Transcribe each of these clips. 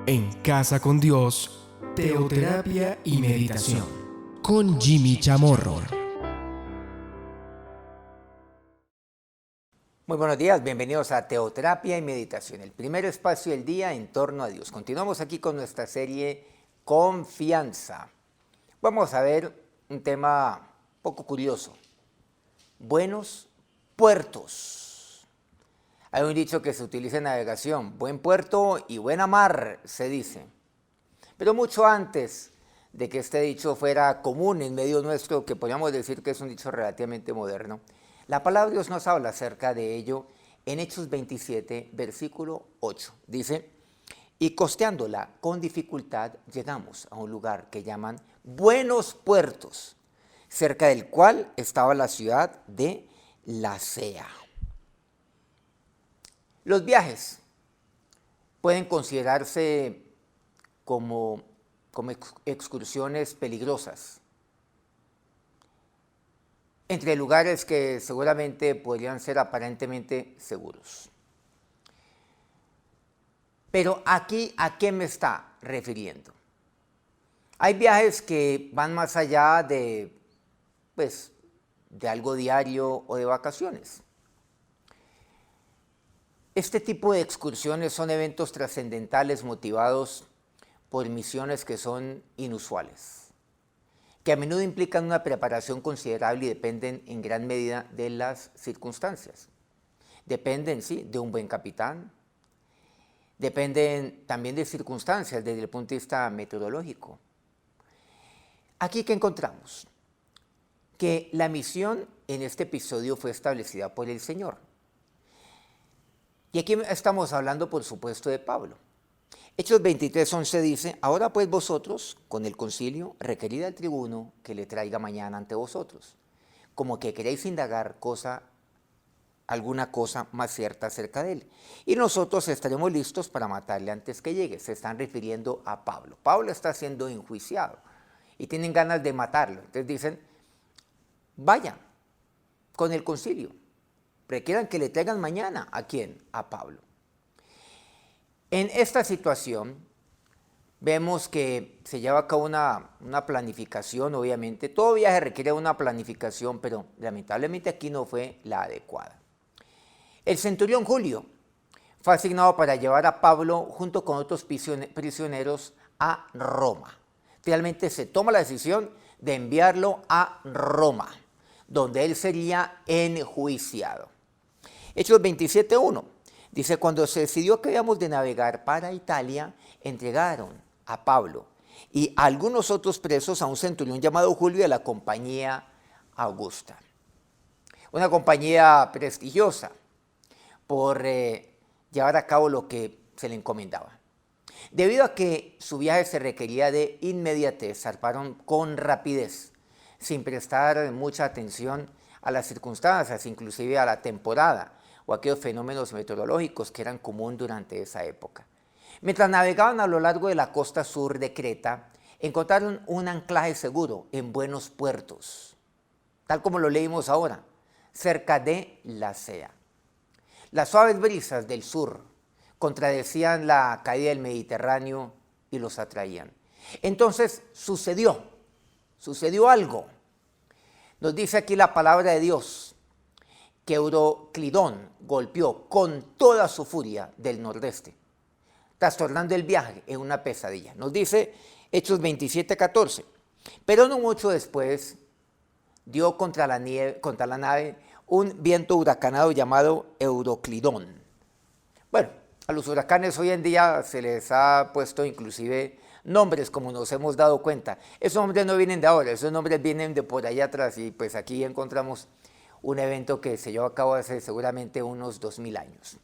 En Casa con Dios, teoterapia y meditación, con Jimmy Chamorro. Muy buenos días, bienvenidos a Teoterapia y Meditación, el primer espacio del día en torno a Dios. Continuamos aquí con nuestra serie Confianza. Vamos a ver un tema poco curioso. Buenos puertos. Hay un dicho que se utiliza en navegación, buen puerto y buena mar, se dice. Pero mucho antes de que este dicho fuera común en medio nuestro, que podríamos decir que es un dicho relativamente moderno, la palabra de Dios nos habla acerca de ello en Hechos 27, versículo 8. Dice, y costeándola con dificultad llegamos a un lugar que llaman Buenos Puertos, cerca del cual estaba la ciudad de Lasea. Los viajes pueden considerarse como excursiones peligrosas entre lugares que seguramente podrían ser aparentemente seguros. Pero aquí, ¿a qué me está refiriendo? Hay viajes que van más allá de algo diario o de vacaciones. Este tipo de excursiones son eventos trascendentales motivados por misiones que son inusuales, que a menudo implican una preparación considerable y dependen en gran medida de las circunstancias. Dependen, sí, de un buen capitán, dependen también de circunstancias desde el punto de vista meteorológico. Aquí, ¿qué encontramos? Que la misión en este episodio fue establecida por el Señor. Y aquí estamos hablando, por supuesto, de Pablo. Hechos 23:11 dice, ahora pues vosotros, con el concilio, requerid al tribuno que le traiga mañana ante vosotros, como que queréis indagar alguna cosa más cierta acerca de él. Y nosotros estaremos listos para matarle antes que llegue. Se están refiriendo a Pablo. Pablo está siendo enjuiciado y tienen ganas de matarlo. Entonces dicen, vayan con el concilio. Requieran que le traigan mañana, ¿a quién? A Pablo. En esta situación vemos que se lleva a cabo una planificación, obviamente. Todo viaje requiere una planificación, pero lamentablemente aquí no fue la adecuada. El centurión Julio fue asignado para llevar a Pablo junto con otros prisioneros a Roma. Finalmente se toma la decisión de enviarlo a Roma, donde él sería enjuiciado. Hechos 27:1 dice, cuando se decidió que habíamos de navegar para Italia, entregaron a Pablo y a algunos otros presos a un centurión llamado Julio de la compañía Augusta. Una compañía prestigiosa por llevar a cabo lo que se le encomendaba. Debido a que su viaje se requería de inmediatez, zarparon con rapidez, sin prestar mucha atención a las circunstancias, inclusive a la temporada o aquellos fenómenos meteorológicos que eran común durante esa época. Mientras navegaban a lo largo de la costa sur de Creta, encontraron un anclaje seguro en Buenos Puertos, tal como lo leímos ahora, cerca de Lasea. Las suaves brisas del sur contradecían la caída del Mediterráneo y los atraían. Entonces sucedió algo. Nos dice aquí la palabra de Dios que Euroclidón golpeó con toda su furia del nordeste, trastornando el viaje en una pesadilla. Nos dice Hechos 27:14. Pero no mucho después dio contra la nave un viento huracanado llamado Euroclidón. Bueno, a los huracanes hoy en día se les ha puesto inclusive nombres, como nos hemos dado cuenta. Esos nombres no vienen de ahora, esos nombres vienen de por allá atrás y pues aquí encontramos un evento que se llevó a cabo hace seguramente unos 2000 años.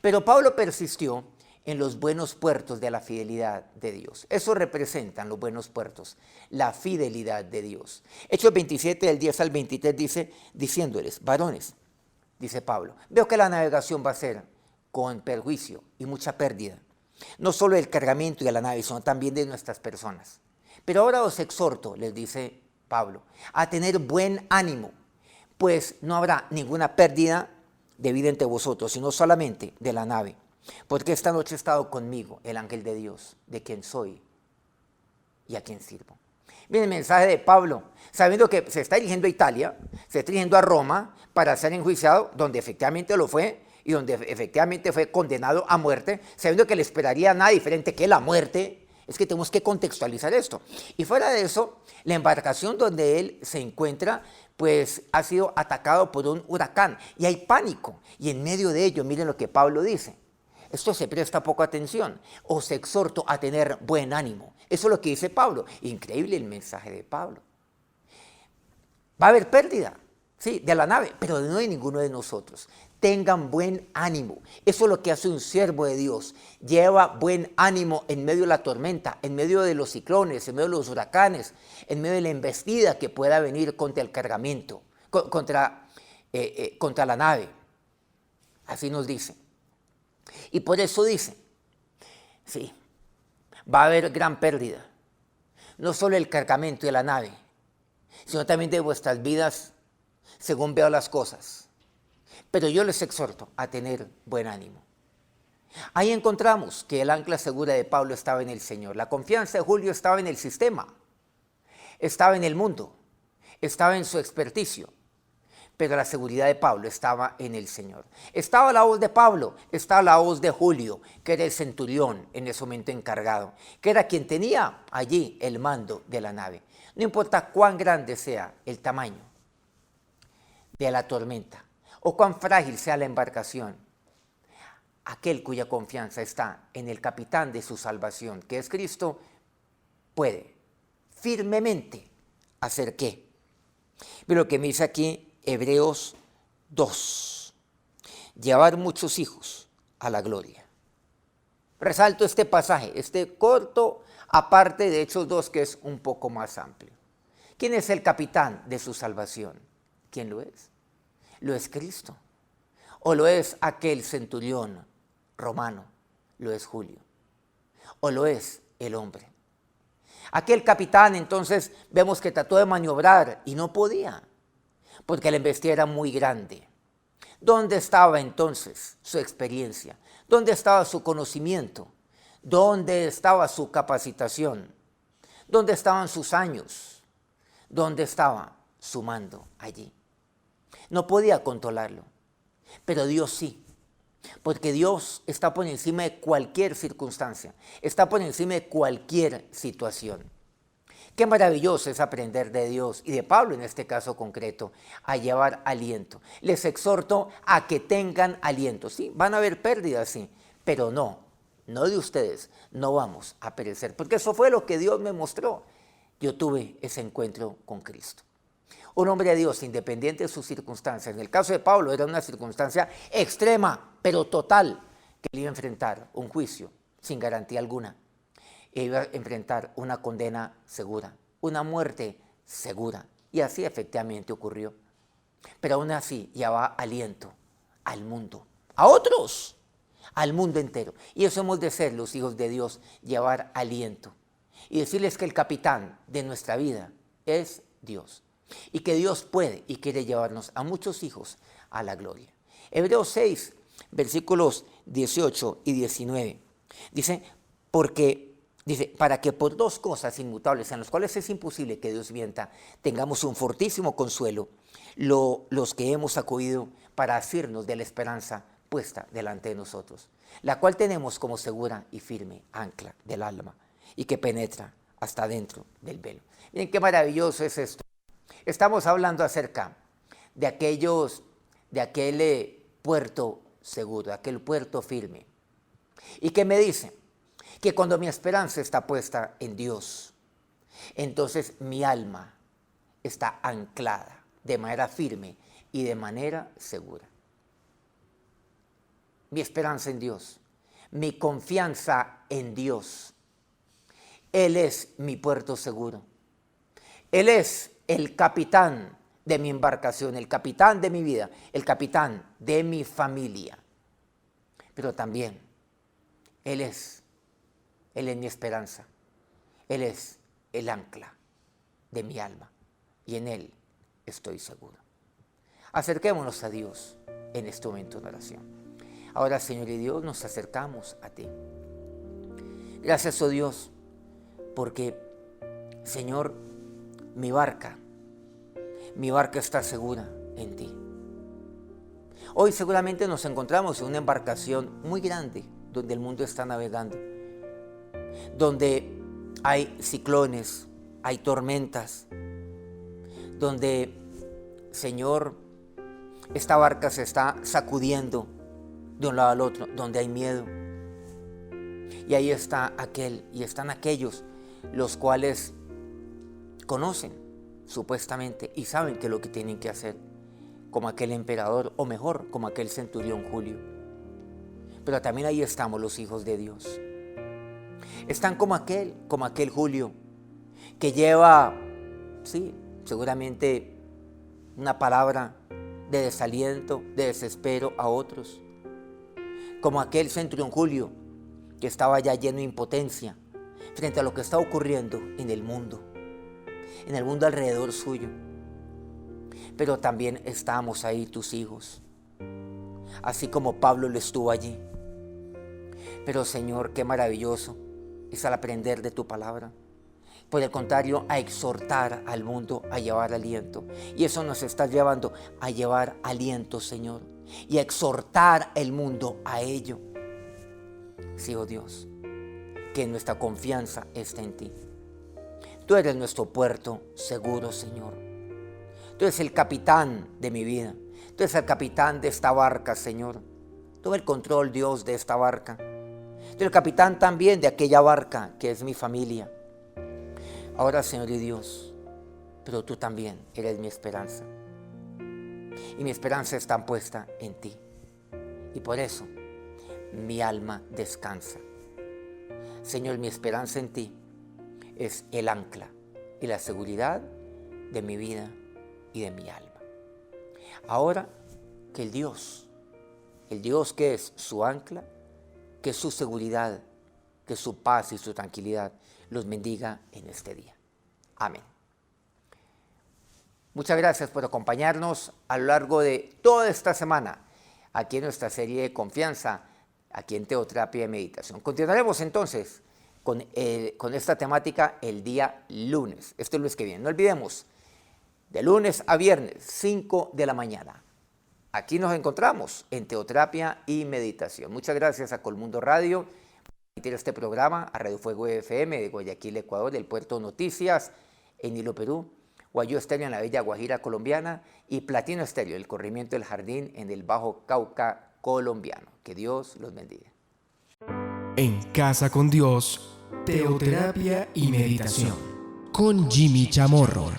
Pero Pablo persistió en los buenos puertos de la fidelidad de Dios. Eso representan los buenos puertos, la fidelidad de Dios. Hechos 27, del 10 al 23 dice, diciéndoles, varones, dice Pablo, veo que la navegación va a ser con perjuicio y mucha pérdida, no solo del cargamento y de la nave, sino también de nuestras personas. Pero ahora os exhorto, les dice Pablo, a tener buen ánimo, pues no habrá ninguna pérdida de vida entre vosotros, sino solamente de la nave. porque esta noche ha estado conmigo el ángel de Dios, de quien soy y a quien sirvo. Miren el mensaje de Pablo, sabiendo que se está dirigiendo a Italia, se está dirigiendo a Roma para ser enjuiciado, donde efectivamente lo fue y donde efectivamente fue condenado a muerte, sabiendo que le esperaría nada diferente que la muerte. Es que tenemos que contextualizar esto. Y fuera de eso, la embarcación donde él se encuentra, pues ha sido atacado por un huracán y hay pánico. Y en medio de ello, miren lo que Pablo dice. Esto se presta poca atención. Os exhorto a tener buen ánimo. Eso es lo que dice Pablo. Increíble el mensaje de Pablo. Va a haber pérdida, sí, de la nave, pero no de ninguno de nosotros. Tengan buen ánimo. Eso es lo que hace un siervo de Dios. Lleva buen ánimo en medio de la tormenta, en medio de los ciclones, en medio de los huracanes, en medio de la embestida que pueda venir contra el cargamento, contra la nave. Así nos dice. Y por eso dice, sí, va a haber gran pérdida. No solo el cargamento de la nave, sino también de vuestras vidas, según veo las cosas. Pero yo les exhorto a tener buen ánimo. Ahí encontramos que el ancla segura de Pablo estaba en el Señor. La confianza de Julio estaba en el sistema, estaba en el mundo, estaba en su experticio. Pero la seguridad de Pablo estaba en el Señor. Estaba la voz de Pablo, estaba la voz de Julio, que era el centurión en ese momento encargado, que era quien tenía allí el mando de la nave. No importa cuán grande sea el tamaño de la tormenta o cuán frágil sea la embarcación, aquel cuya confianza está en el capitán de su salvación, que es Cristo, puede firmemente hacer ¿qué? Pero lo que me dice aquí Hebreos 2, llevar muchos hijos a la gloria. Resalto este pasaje, este corto, aparte de Hechos 2, que es un poco más amplio. ¿Quién es el capitán de su salvación? ¿Quién lo es? Lo es Cristo. ¿O lo es aquel centurión romano? Lo es Julio. ¿O lo es el hombre? Aquel capitán entonces vemos que trató de maniobrar y no podía, porque la embestida era muy grande. ¿Dónde estaba entonces su experiencia? ¿Dónde estaba su conocimiento? ¿Dónde estaba su capacitación? ¿Dónde estaban sus años? ¿Dónde estaba su mando allí? No podía controlarlo, pero Dios sí, porque Dios está por encima de cualquier circunstancia, está por encima de cualquier situación. Qué maravilloso es aprender de Dios y de Pablo en este caso concreto, a llevar aliento. Les exhorto a que tengan aliento. Sí, van a haber pérdidas, sí, pero no de ustedes, no vamos a perecer, porque eso fue lo que Dios me mostró. Yo tuve ese encuentro con Cristo. Un hombre de Dios, independiente de sus circunstancias. En el caso de Pablo era una circunstancia extrema, pero total, que él iba a enfrentar un juicio sin garantía alguna. Iba a enfrentar una condena segura, una muerte segura. Y así efectivamente ocurrió. Pero aún así llevaba aliento al mundo, a otros, al mundo entero. Y eso hemos de ser los hijos de Dios, llevar aliento. Y decirles que el capitán de nuestra vida es Dios. Y que Dios puede y quiere llevarnos a muchos hijos a la gloria. Hebreos 6, versículos 18 y 19. Dice, para que por dos cosas inmutables, en las cuales es imposible que Dios mienta, tengamos un fortísimo consuelo, los que hemos acudido para asirnos de la esperanza puesta delante de nosotros, la cual tenemos como segura y firme ancla del alma, y que penetra hasta dentro del velo. Miren qué maravilloso es esto. Estamos hablando acerca de aquel puerto seguro, aquel puerto firme. ¿Y qué me dice? Que cuando mi esperanza está puesta en Dios, entonces mi alma está anclada de manera firme y de manera segura. Mi esperanza en Dios, mi confianza en Dios. Él es mi puerto seguro. Él es el capitán de mi embarcación, el capitán de mi vida, el capitán de mi familia. Pero también Él es mi esperanza. Él es el ancla de mi alma y en Él estoy seguro. Acerquémonos a Dios en este momento de oración. Ahora, Señor y Dios, nos acercamos a ti. Gracias, oh Dios, porque, Señor, mi barca está segura en ti. Hoy seguramente nos encontramos en una embarcación muy grande donde el mundo está navegando, donde hay ciclones, hay tormentas, donde, Señor, esta barca se está sacudiendo de un lado al otro, donde hay miedo. Y ahí está aquel y están aquellos los cuales conocen supuestamente y saben qué es lo que tienen que hacer, como aquel emperador, o mejor, como aquel centurión Julio. Pero también ahí estamos los hijos de Dios. Están como aquel Julio, que lleva, sí, seguramente una palabra de desaliento, de desespero a otros. Como aquel centurión Julio, que estaba ya lleno de impotencia frente a lo que está ocurriendo en el mundo alrededor suyo. Pero también estamos ahí, tus hijos, así como Pablo lo estuvo allí. Pero, Señor, qué maravilloso es al aprender de tu palabra. Por el contrario, a exhortar al mundo a llevar aliento. Y eso nos está llevando a llevar aliento, Señor, y a exhortar al mundo a ello. Sí, oh Dios, que nuestra confianza está en ti. Tú eres nuestro puerto seguro, Señor. Tú eres el capitán de mi vida. Tú eres el capitán de esta barca, Señor. Toma el control, Dios, de esta barca. Tú eres el capitán también de aquella barca que es mi familia. Ahora, Señor y Dios, pero tú también eres mi esperanza. Y mi esperanza está puesta en ti. Y por eso mi alma descansa. Señor, mi esperanza en ti es el ancla y la seguridad de mi vida y de mi alma. Ahora que el Dios que es su ancla, que es su seguridad, que es su paz y su tranquilidad, los bendiga en este día. Amén. Muchas gracias por acompañarnos a lo largo de toda esta semana aquí en nuestra serie de confianza, aquí en Teoterapia y Meditación. Continuaremos entonces con esta temática el día lunes. Este lunes que viene. No olvidemos, de lunes a viernes, 5 de la mañana. Aquí nos encontramos en Teoterapia y Meditación. Muchas gracias a Colmundo Radio por emitir este programa, a Radio Fuego FM de Guayaquil, Ecuador, el Puerto Noticias en Hilo, Perú, Guayú Estéreo en la Bella Guajira colombiana y Platino Estéreo, el corrimiento del Jardín en el Bajo Cauca colombiano. Que Dios los bendiga. En Casa con Dios, Teoterapia y Meditación con Jimmy Chamorro.